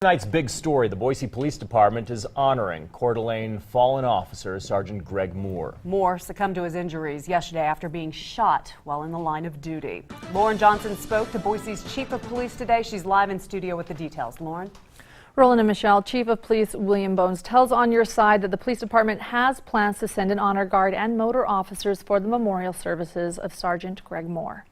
Tonight's big story, the Boise Police Department is honoring Coeur d'Alene fallen officer Sergeant Greg Moore. Moore succumbed to his injuries yesterday after being shot while in the line of duty. Lauren Johnson spoke to Boise's Chief of Police today. She's live in studio with the details. Lauren? Roland and Michelle, Chief of Police William Bones tells On Your Side that the police department has plans to send an honor guard and motor officers for the memorial services of Sergeant Greg Moore.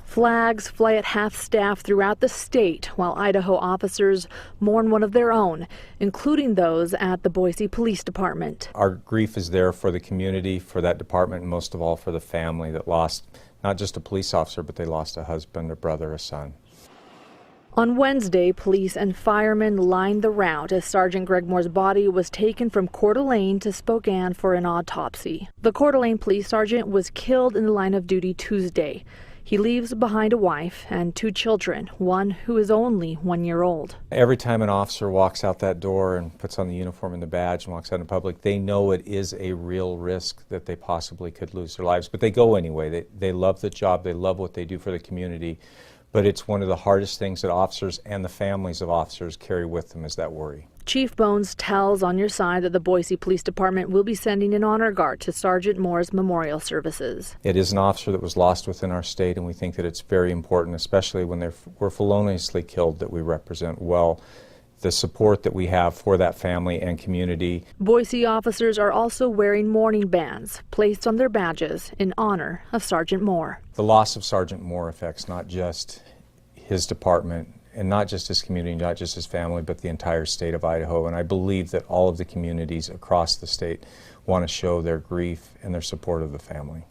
Flags fly at half-staff throughout the state while Idaho officers mourn one of their own, including those at the Boise Police Department. Our grief is there for the community, for that department, and most of all for the family that lost not just a police officer, but they lost a husband, a brother, a son. On Wednesday, police and firemen lined the route as Sergeant Greg Moore's body was taken from Coeur d'Alene to Spokane for an autopsy. The Coeur d'Alene police sergeant was killed in the line of duty Tuesday. He leaves behind a wife and 2 children, one who is only 1 year old. Every time an officer walks out that door and puts on the uniform and the badge and walks out in public, they know it is a real risk that they possibly could lose their lives. But they go anyway. They love the job. They love what they do for the community. But it's one of the hardest things that officers and the families of officers carry with them is that worry. Chief Bones tells On Your Side that the Boise Police Department will be sending an honor guard to Sergeant Moore's memorial services. It is an officer that was lost within our state, and we think that it's very important, especially when they were feloniously killed, that we represent well the support that we have for that family and community. Boise officers are also wearing mourning bands placed on their badges in honor of Sergeant Moore. The loss of Sergeant Moore affects not just his department and not just his community, not just his family, but the entire state of Idaho. And I believe that all of the communities across the state want to show their grief and their support of the family.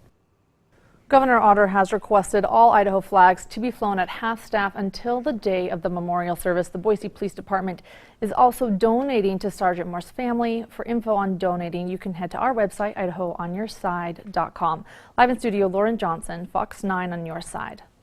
Governor Otter has requested all Idaho flags to be flown at half-staff until the day of the memorial service. The Boise Police Department is also donating to Sergeant Moore's family. For info on donating, you can head to our website, IdahoOnYourSide.com. Live in studio, Lauren Johnson, Fox 9 On Your Side.